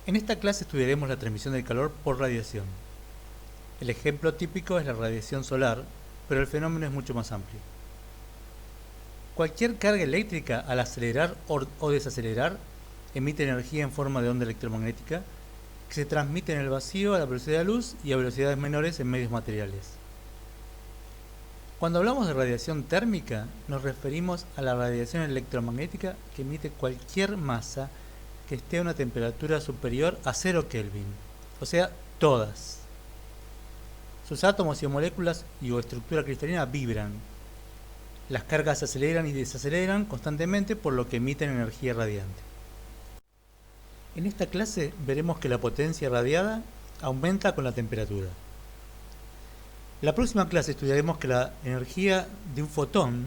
En esta clase estudiaremos la transmisión del calor por radiación. El ejemplo típico es la radiación solar, pero el fenómeno es mucho más amplio. Cualquier carga eléctrica al acelerar o desacelerar emite energía en forma de onda electromagnética que se transmite en el vacío a la velocidad de la luz y a velocidades menores en medios materiales. Cuando hablamos de radiación térmica, nos referimos a la radiación electromagnética que emite cualquier masa que esté a una temperatura superior a 0 Kelvin, o sea, todas. Sus átomos y moléculas o estructura cristalina vibran. Las cargas se aceleran y desaceleran constantemente, por lo que emiten energía radiante. En esta clase veremos que la potencia radiada aumenta con la temperatura. En la próxima clase estudiaremos que la energía de un fotón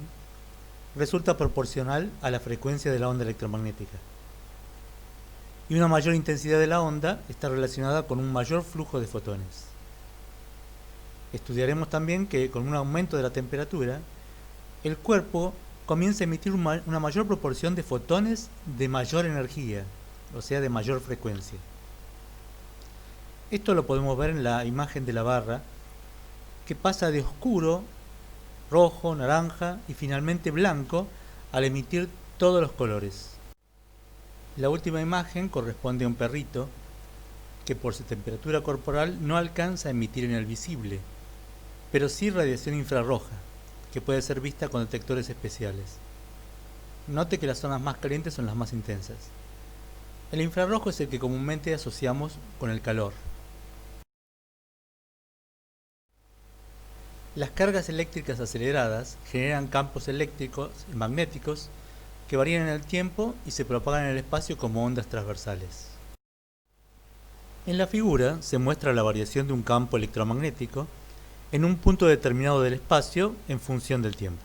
resulta proporcional a la frecuencia de la onda electromagnética. Y una mayor intensidad de la onda está relacionada con un mayor flujo de fotones. Estudiaremos también que con un aumento de la temperatura, el cuerpo comienza a emitir una mayor proporción de fotones de mayor energía, o sea, de mayor frecuencia. Esto lo podemos ver en la imagen de la barra, que pasa de oscuro, rojo, naranja y finalmente blanco al emitir todos los colores. La última imagen corresponde a un perrito que por su temperatura corporal no alcanza a emitir en el visible, pero sí radiación infrarroja, que puede ser vista con detectores especiales. Note que las zonas más calientes son las más intensas. El infrarrojo es el que comúnmente asociamos con el calor. Las cargas eléctricas aceleradas generan campos eléctricos y magnéticos que varían en el tiempo y se propagan en el espacio como ondas transversales. En la figura se muestra la variación de un campo electromagnético en un punto determinado del espacio en función del tiempo.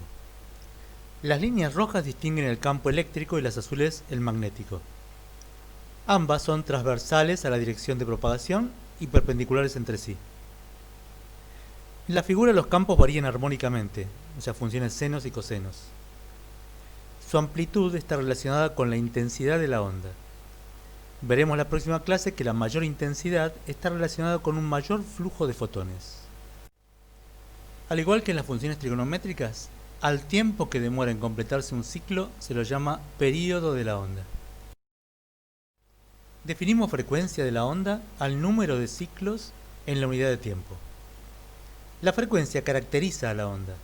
Las líneas rojas distinguen el campo eléctrico y las azules el magnético. Ambas son transversales a la dirección de propagación y perpendiculares entre sí. En la figura los campos varían armónicamente, o sea, funciones senos y cosenos. Su amplitud está relacionada con la intensidad de la onda. Veremos en la próxima clase que la mayor intensidad está relacionada con un mayor flujo de fotones. Al igual que en las funciones trigonométricas, al tiempo que demora en completarse un ciclo se lo llama período de la onda. Definimos frecuencia de la onda al número de ciclos en la unidad de tiempo. La frecuencia caracteriza a la onda,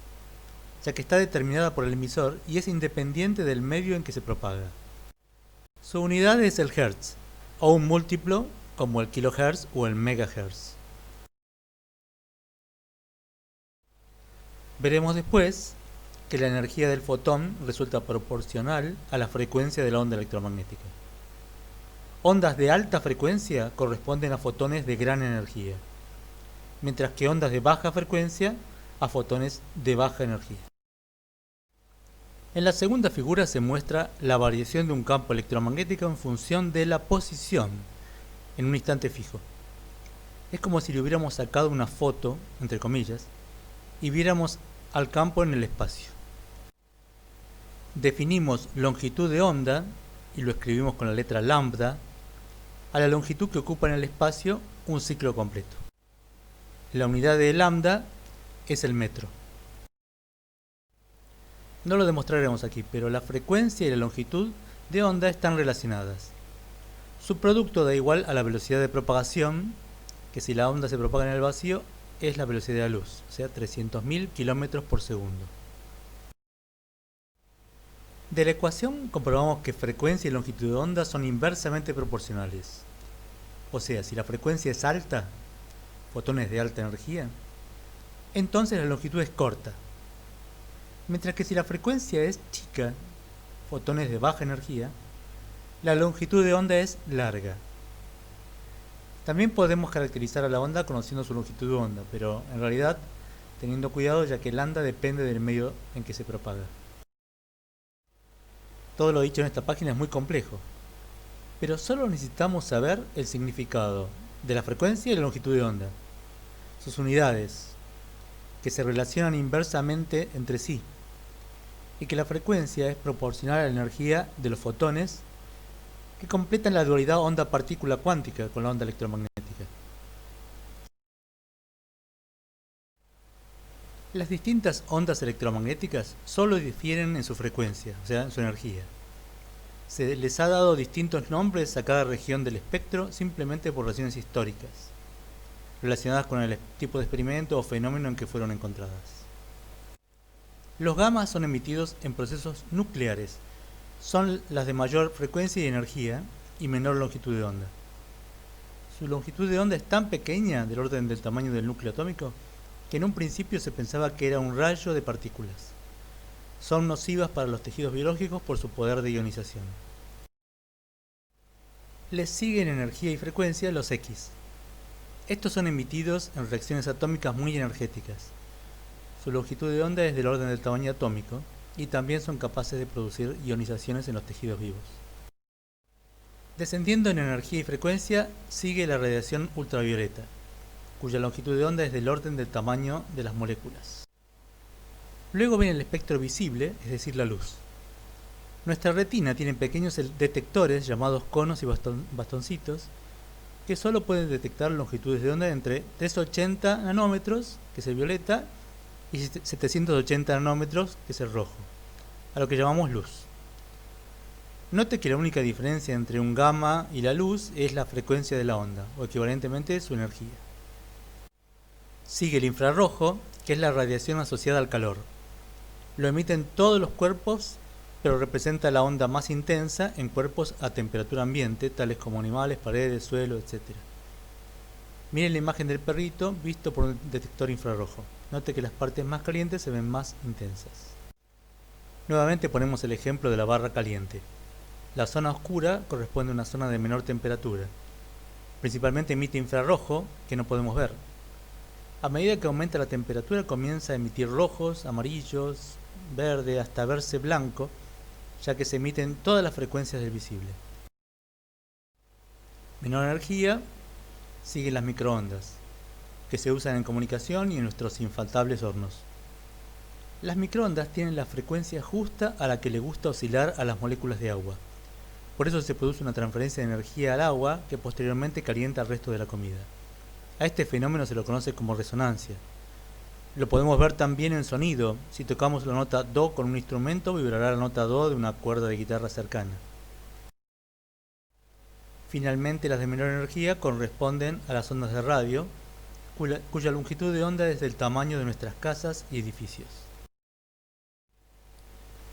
ya que está determinada por el emisor y es independiente del medio en que se propaga. Su unidad es el hertz, o un múltiplo como el kilohertz o el megahertz. Veremos después que la energía del fotón resulta proporcional a la frecuencia de la onda electromagnética. Ondas de alta frecuencia corresponden a fotones de gran energía, mientras que ondas de baja frecuencia a fotones de baja energía. En la segunda figura se muestra la variación de un campo electromagnético en función de la posición en un instante fijo. Es como si le hubiéramos sacado una foto, entre comillas, y viéramos al campo en el espacio. Definimos longitud de onda, y lo escribimos con la letra lambda, a la longitud que ocupa en el espacio un ciclo completo. La unidad de lambda es el metro. No lo demostraremos aquí, pero la frecuencia y la longitud de onda están relacionadas. Su producto da igual a la velocidad de propagación, que si la onda se propaga en el vacío es la velocidad de la luz, o sea 300.000 km por segundo. De la ecuación comprobamos que frecuencia y longitud de onda son inversamente proporcionales. O sea, si la frecuencia es alta, fotones de alta energía, entonces la longitud es corta. Mientras que si la frecuencia es chica, fotones de baja energía, la longitud de onda es larga. También podemos caracterizar a la onda conociendo su longitud de onda, pero en realidad teniendo cuidado, ya que lambda depende del medio en que se propaga. Todo lo dicho en esta página es muy complejo, pero solo necesitamos saber el significado de la frecuencia y la longitud de onda, sus unidades, que se relacionan inversamente entre sí, y que la frecuencia es proporcional a la energía de los fotones que completan la dualidad onda-partícula cuántica con la onda electromagnética. Las distintas ondas electromagnéticas solo difieren en su frecuencia, o sea, en su energía. Se les ha dado distintos nombres a cada región del espectro simplemente por razones históricas, relacionadas con el tipo de experimento o fenómeno en que fueron encontradas. Los gamas son emitidos en procesos nucleares, son las de mayor frecuencia y energía y menor longitud de onda. Su longitud de onda es tan pequeña, del orden del tamaño del núcleo atómico, que en un principio se pensaba que era un rayo de partículas. Son nocivas para los tejidos biológicos por su poder de ionización. Les siguen en energía y frecuencia los X. Estos son emitidos en reacciones atómicas muy energéticas. Su longitud de onda es del orden del tamaño atómico y también son capaces de producir ionizaciones en los tejidos vivos. Descendiendo en energía y frecuencia sigue la radiación ultravioleta, cuya longitud de onda es del orden del tamaño de las moléculas. Luego viene el espectro visible, es decir, la luz. Nuestra retina tiene pequeños detectores llamados conos y bastoncitos que solo pueden detectar longitudes de onda entre 380 nanómetros, que es el violeta, y 780 nanómetros, que es el rojo, a lo que llamamos luz. Note que la única diferencia entre un gamma y la luz es la frecuencia de la onda, o equivalentemente su energía. Sigue el infrarrojo, que es la radiación asociada al calor. Lo emiten todos los cuerpos, pero representa la onda más intensa en cuerpos a temperatura ambiente, tales como animales, paredes, suelo, etc. Miren la imagen del perrito visto por un detector infrarrojo. Note que las partes más calientes se ven más intensas. Nuevamente ponemos el ejemplo de la barra caliente. La zona oscura corresponde a una zona de menor temperatura. Principalmente emite infrarrojo, que no podemos ver. A medida que aumenta la temperatura comienza a emitir rojos, amarillos, verde, hasta verse blanco, ya que se emiten todas las frecuencias del visible. Menor energía, siguen las microondas, que se usan en comunicación y en nuestros infaltables hornos. Las microondas tienen la frecuencia justa a la que le gusta oscilar a las moléculas de agua. Por eso se produce una transferencia de energía al agua que posteriormente calienta el resto de la comida. A este fenómeno se lo conoce como resonancia. Lo podemos ver también en sonido. Si tocamos la nota do con un instrumento, vibrará la nota do de una cuerda de guitarra cercana. Finalmente, las de menor energía corresponden a las ondas de radio, cuya longitud de onda es del tamaño de nuestras casas y edificios.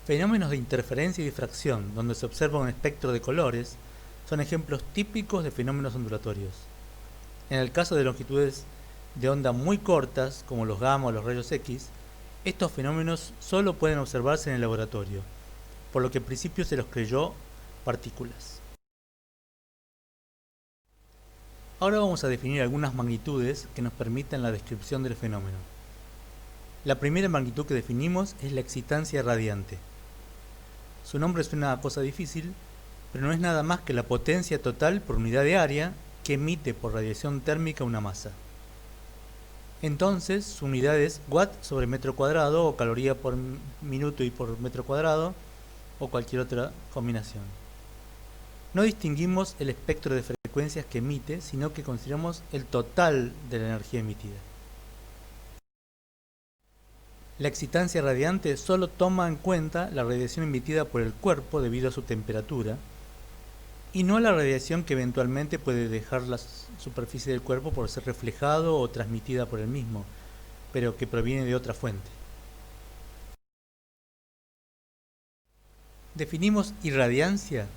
Fenómenos de interferencia y difracción, donde se observa un espectro de colores, son ejemplos típicos de fenómenos ondulatorios. En el caso de longitudes de onda muy cortas, como los gamma o los rayos X, estos fenómenos solo pueden observarse en el laboratorio, por lo que en principio se los creyó partículas. Ahora vamos a definir algunas magnitudes que nos permitan la descripción del fenómeno. La primera magnitud que definimos es la excitancia radiante. Su nombre es una cosa difícil, pero no es nada más que la potencia total por unidad de área que emite por radiación térmica una masa. Entonces, su unidad es watt sobre metro cuadrado o caloría por minuto y por metro cuadrado o cualquier otra combinación. No distinguimos el espectro de frecuencias que emite, sino que consideramos el total de la energía emitida. La excitancia radiante solo toma en cuenta la radiación emitida por el cuerpo debido a su temperatura y no la radiación que eventualmente puede dejar la superficie del cuerpo por ser reflejado o transmitida por el mismo, pero que proviene de otra fuente. Definimos irradiancia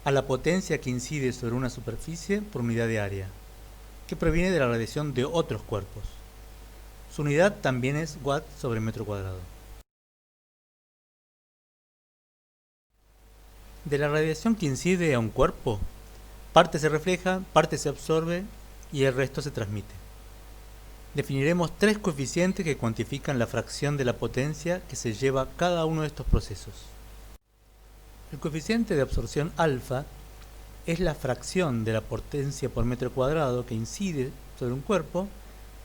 a la potencia que incide sobre una superficie por unidad de área, que proviene de la radiación de otros cuerpos. Su unidad también es watt sobre metro cuadrado. De la radiación que incide a un cuerpo, parte se refleja, parte se absorbe y el resto se transmite. Definiremos tres coeficientes que cuantifican la fracción de la potencia que se lleva cada uno de estos procesos. El coeficiente de absorción alfa es la fracción de la potencia por metro cuadrado que incide sobre un cuerpo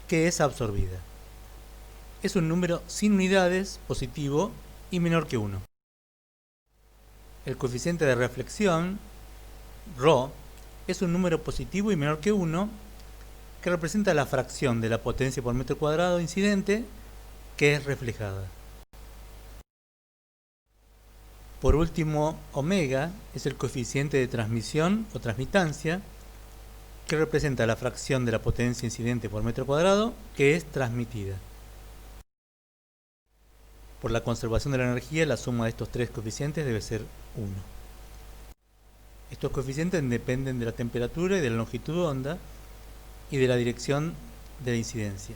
que es absorbida. Es un número sin unidades, positivo y menor que 1. El coeficiente de reflexión Rho es un número positivo y menor que 1 que representa la fracción de la potencia por metro cuadrado incidente que es reflejada. Por último, omega es el coeficiente de transmisión o transmitancia que representa la fracción de la potencia incidente por metro cuadrado que es transmitida. Por la conservación de la energía, la suma de estos tres coeficientes debe ser 1. Estos coeficientes dependen de la temperatura y de la longitud de onda y de la dirección de la incidencia.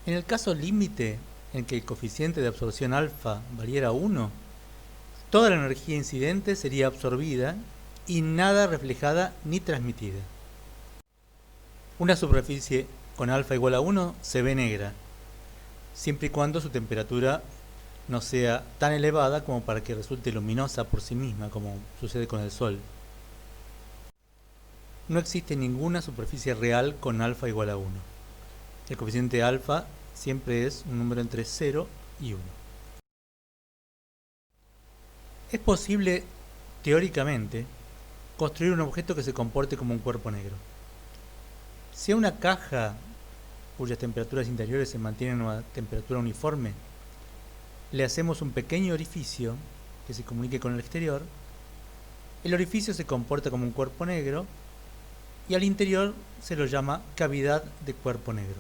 En el caso límite en que el coeficiente de absorción alfa valiera 1, toda la energía incidente sería absorbida y nada reflejada ni transmitida. Una superficie con alfa igual a 1 se ve negra, siempre y cuando su temperatura no sea tan elevada como para que resulte luminosa por sí misma, como sucede con el Sol. No existe ninguna superficie real con alfa igual a 1. El coeficiente alfa siempre es un número entre 0 y 1. Es posible, teóricamente, construir un objeto que se comporte como un cuerpo negro. Si a una caja cuyas temperaturas interiores se mantienen a una temperatura uniforme, le hacemos un pequeño orificio que se comunique con el exterior, el orificio se comporta como un cuerpo negro y al interior se lo llama cavidad de cuerpo negro.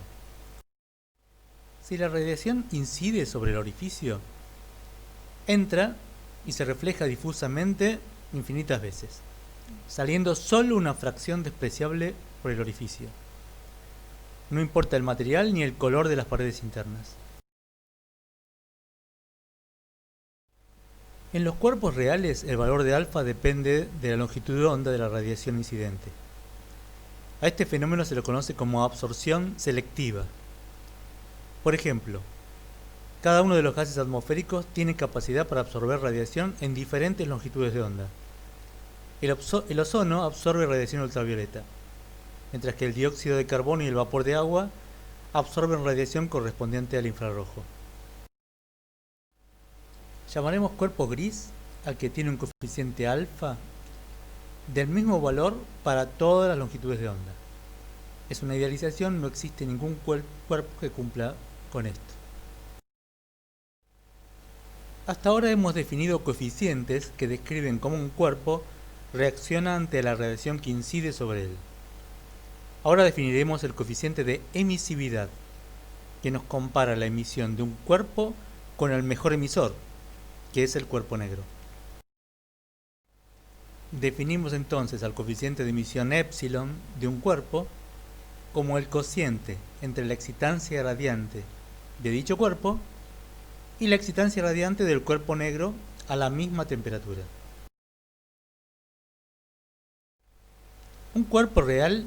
Si la radiación incide sobre el orificio, entra y se refleja difusamente infinitas veces, saliendo solo una fracción despreciable por el orificio. No importa el material ni el color de las paredes internas. En los cuerpos reales, el valor de alfa depende de la longitud de onda de la radiación incidente. A este fenómeno se lo conoce como absorción selectiva. Por ejemplo, cada uno de los gases atmosféricos tiene capacidad para absorber radiación en diferentes longitudes de onda. El ozono absorbe radiación ultravioleta, mientras que el dióxido de carbono y el vapor de agua absorben radiación correspondiente al infrarrojo. Llamaremos cuerpo gris al que tiene un coeficiente alfa del mismo valor para todas las longitudes de onda. Es una idealización, no existe ningún cuerpo que cumpla con esto. Hasta ahora hemos definido coeficientes que describen cómo un cuerpo reacciona ante la radiación que incide sobre él. Ahora definiremos el coeficiente de emisividad, que nos compara la emisión de un cuerpo con el mejor emisor, que es el cuerpo negro. Definimos entonces al coeficiente de emisión epsilon de un cuerpo como el cociente entre la excitancia radiante de dicho cuerpo y la excitancia radiante del cuerpo negro a la misma temperatura. Un cuerpo real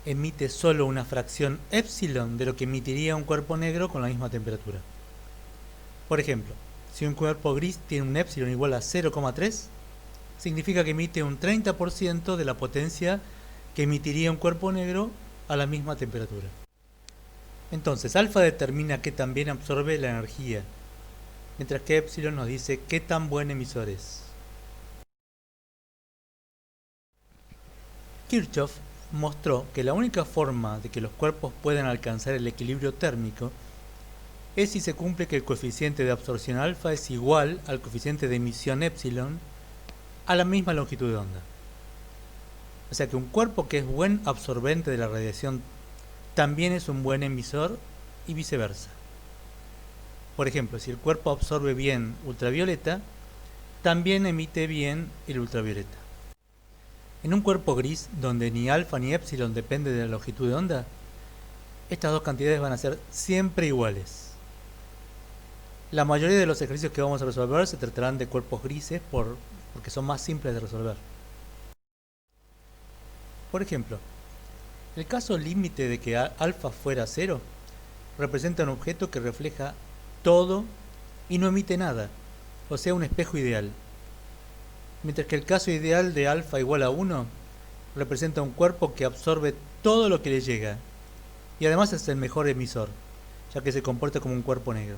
emite solo una fracción epsilon de lo que emitiría un cuerpo negro con la misma temperatura. Por ejemplo, si un cuerpo gris tiene un epsilon igual a 0,3, significa que emite un 30% de la potencia que emitiría un cuerpo negro a la misma temperatura. Entonces, alfa determina qué tan bien absorbe la energía, mientras que epsilon nos dice qué tan buen emisor es. Kirchhoff mostró que la única forma de que los cuerpos puedan alcanzar el equilibrio térmico es si se cumple que el coeficiente de absorción alfa es igual al coeficiente de emisión epsilon a la misma longitud de onda. O sea que un cuerpo que es buen absorbente de la radiación también es un buen emisor y viceversa. Por ejemplo, si el cuerpo absorbe bien ultravioleta, también emite bien el ultravioleta. En un cuerpo gris, donde ni alfa ni epsilon depende de la longitud de onda, estas dos cantidades van a ser siempre iguales. La mayoría de los ejercicios que vamos a resolver se tratarán de cuerpos grises porque son más simples de resolver. Por ejemplo, el caso límite de que alfa fuera 0 representa un objeto que refleja todo y no emite nada, o sea, un espejo ideal. Mientras que el caso ideal de alfa igual a 1 representa un cuerpo que absorbe todo lo que le llega y además es el mejor emisor, ya que se comporta como un cuerpo negro.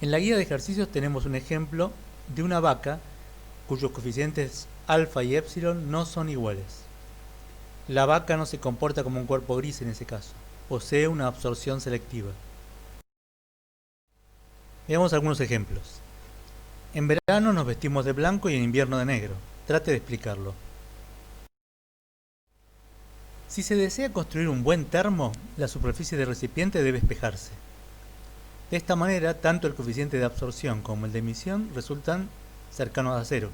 En la guía de ejercicios tenemos un ejemplo de una vaca cuyos coeficientes alfa y épsilon no son iguales. La vaca no se comporta como un cuerpo gris en ese caso, posee una absorción selectiva. Veamos algunos ejemplos. En verano nos vestimos de blanco y en invierno de negro. Trate de explicarlo. Si se desea construir un buen termo, la superficie del recipiente debe espejarse. De esta manera, tanto el coeficiente de absorción como el de emisión resultan cercanos a cero.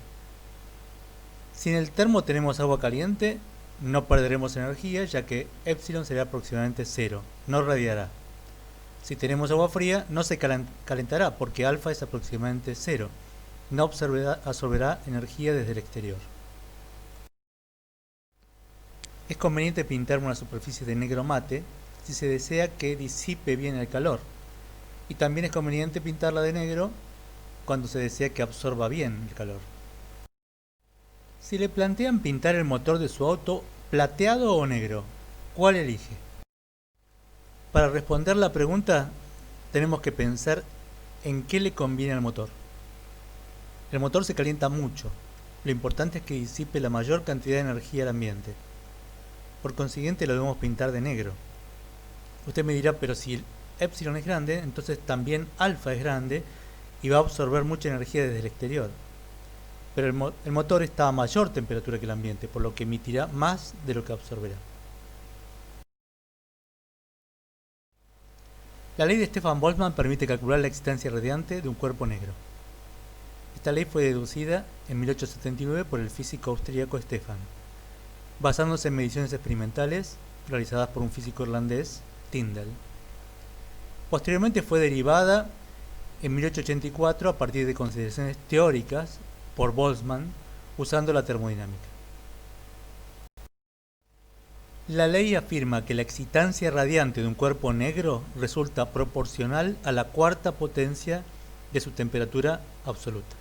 Si en el termo tenemos agua caliente, no perderemos energía, ya que épsilon será aproximadamente cero, no radiará. Si tenemos agua fría, no se calentará, porque alfa es aproximadamente cero, no absorberá energía desde el exterior. Es conveniente pintar una superficie de negro mate si se desea que disipe bien el calor. Y también es conveniente pintarla de negro cuando se desea que absorba bien el calor. Si le plantean pintar el motor de su auto plateado o negro, ¿cuál elige? Para responder la pregunta, tenemos que pensar en qué le conviene al motor. El motor se calienta mucho. Lo importante es que disipe la mayor cantidad de energía al ambiente. Por consiguiente, lo debemos pintar de negro. Usted me dirá, pero si el épsilon es grande, entonces también alfa es grande y va a absorber mucha energía desde el exterior. Pero el motor está a mayor temperatura que el ambiente, por lo que emitirá más de lo que absorberá. La ley de Stefan Boltzmann permite calcular la excitancia radiante de un cuerpo negro. Esta ley fue deducida en 1879 por el físico austríaco Stefan, basándose en mediciones experimentales realizadas por un físico irlandés, Tyndall. Posteriormente fue derivada en 1884 a partir de consideraciones teóricas por Boltzmann usando la termodinámica. La ley afirma que la excitancia radiante de un cuerpo negro resulta proporcional a la cuarta potencia de su temperatura absoluta.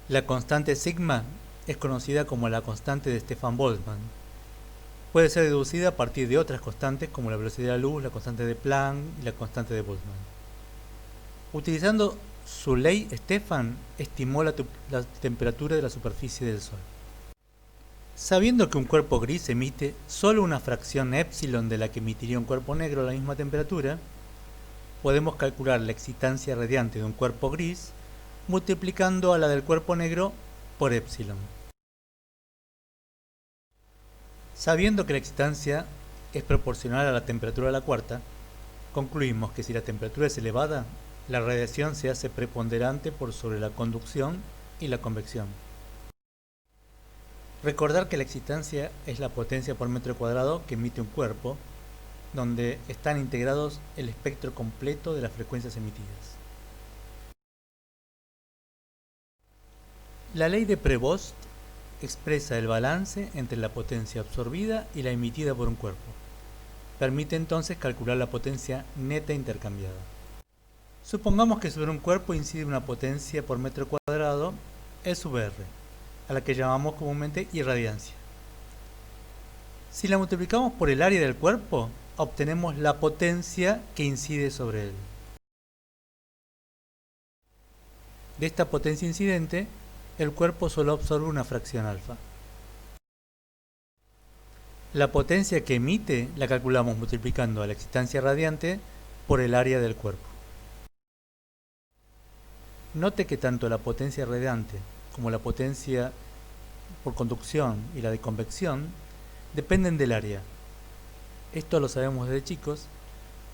La constante sigma es conocida como la constante de Stefan Boltzmann. Puede ser deducida a partir de otras constantes como la velocidad de la luz, la constante de Planck y la constante de Boltzmann. Utilizando su ley, Stefan estimó la temperatura de la superficie del Sol. Sabiendo que un cuerpo gris emite solo una fracción épsilon de la que emitiría un cuerpo negro a la misma temperatura, podemos calcular la excitancia radiante de un cuerpo gris multiplicando a la del cuerpo negro por épsilon. Sabiendo que la excitancia es proporcional a la temperatura de la cuarta, concluimos que si la temperatura es elevada, la radiación se hace preponderante por sobre la conducción y la convección. Recordar que la excitancia es la potencia por metro cuadrado que emite un cuerpo, donde están integrados el espectro completo de las frecuencias emitidas. La ley de Prevost expresa el balance entre la potencia absorbida y la emitida por un cuerpo. Permite entonces calcular la potencia neta intercambiada. Supongamos que sobre un cuerpo incide una potencia por metro cuadrado E sub R, a la que llamamos comúnmente irradiancia. Si la multiplicamos por el área del cuerpo, obtenemos la potencia que incide sobre él. De esta potencia incidente, el cuerpo solo absorbe una fracción alfa. La potencia que emite la calculamos multiplicando a la excitancia radiante por el área del cuerpo. Note que tanto la potencia radiante como la potencia por conducción y la de convección dependen del área. Esto lo sabemos desde chicos.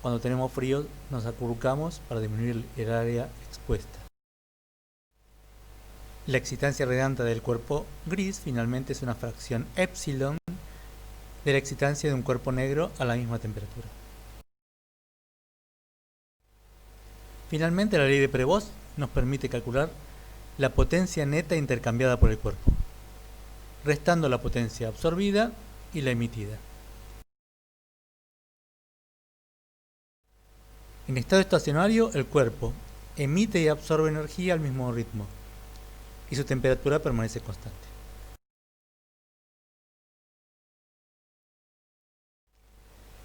Cuando tenemos frío nos acurrucamos para disminuir el área expuesta. La excitancia radiante del cuerpo gris finalmente es una fracción épsilon de la excitancia de un cuerpo negro a la misma temperatura. Finalmente, la ley de Prevost nos permite calcular la potencia neta intercambiada por el cuerpo, restando la potencia absorbida y la emitida. En estado estacionario, el cuerpo emite y absorbe energía al mismo ritmo y su temperatura permanece constante.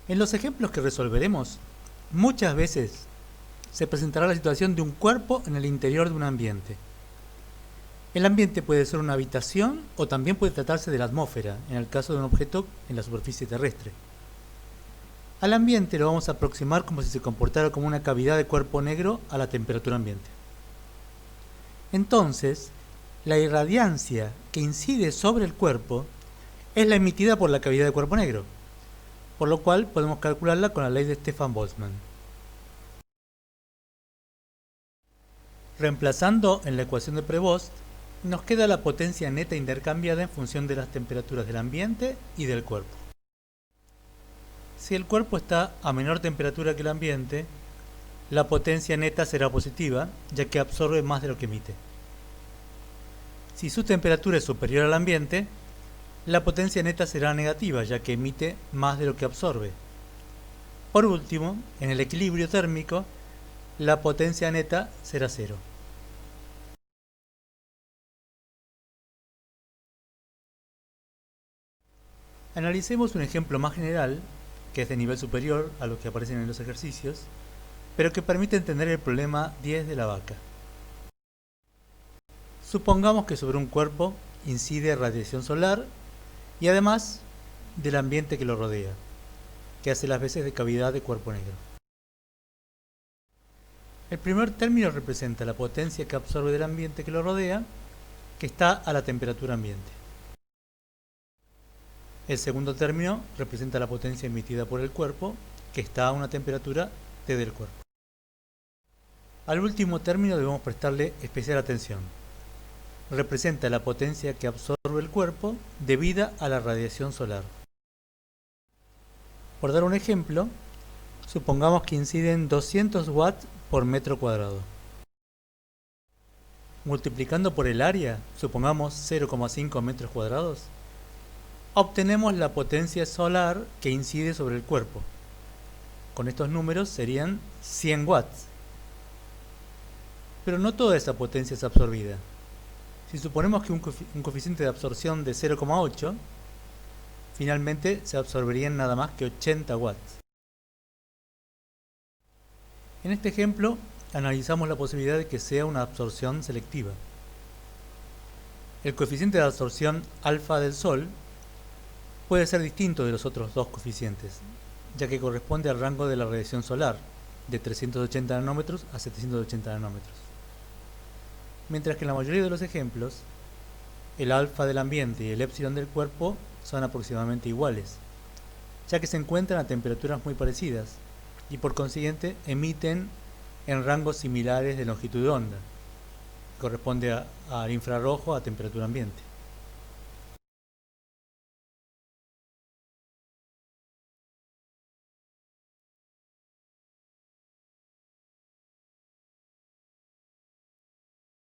En los ejemplos que resolveremos, muchas veces se presentará la situación de un cuerpo en el interior de un ambiente. El ambiente puede ser una habitación o también puede tratarse de la atmósfera, en el caso de un objeto en la superficie terrestre. Al ambiente lo vamos a aproximar como si se comportara como una cavidad de cuerpo negro a la temperatura ambiente. Entonces, la irradiancia que incide sobre el cuerpo es la emitida por la cavidad de cuerpo negro, por lo cual podemos calcularla con la ley de Stefan Boltzmann. Reemplazando en la ecuación de Prevost, nos queda la potencia neta intercambiada en función de las temperaturas del ambiente y del cuerpo. Si el cuerpo está a menor temperatura que el ambiente, la potencia neta será positiva, ya que absorbe más de lo que emite. Si su temperatura es superior al ambiente, la potencia neta será negativa, ya que emite más de lo que absorbe. Por último, en el equilibrio térmico, la potencia neta será cero. Analicemos un ejemplo más general, que es de nivel superior a los que aparecen en los ejercicios, pero que permite entender el problema 10 de la vaca. Supongamos que sobre un cuerpo incide radiación solar y además del ambiente que lo rodea, que hace las veces de cavidad de cuerpo negro. El primer término representa la potencia que absorbe del ambiente que lo rodea, que está a la temperatura ambiente. El segundo término representa la potencia emitida por el cuerpo, que está a una temperatura T del cuerpo. Al último término debemos prestarle especial atención. Representa la potencia que absorbe el cuerpo debida a la radiación solar. Por dar un ejemplo, supongamos que inciden 200 watts por metro cuadrado. Multiplicando por el área, supongamos 0,5 metros cuadrados, obtenemos la potencia solar que incide sobre el cuerpo. Con estos números serían 100 watts. Pero no toda esa potencia es absorbida. Si suponemos que un coeficiente de absorción de 0,8, finalmente se absorberían nada más que 80 watts. En este ejemplo, analizamos la posibilidad de que sea una absorción selectiva. El coeficiente de absorción alfa del Sol puede ser distinto de los otros dos coeficientes, ya que corresponde al rango de la radiación solar, de 380 nanómetros a 780 nanómetros. Mientras que en la mayoría de los ejemplos, el alfa del ambiente y el épsilon del cuerpo son aproximadamente iguales, ya que se encuentran a temperaturas muy parecidas y por consiguiente emiten en rangos similares de longitud de onda, que corresponde al infrarrojo a temperatura ambiente.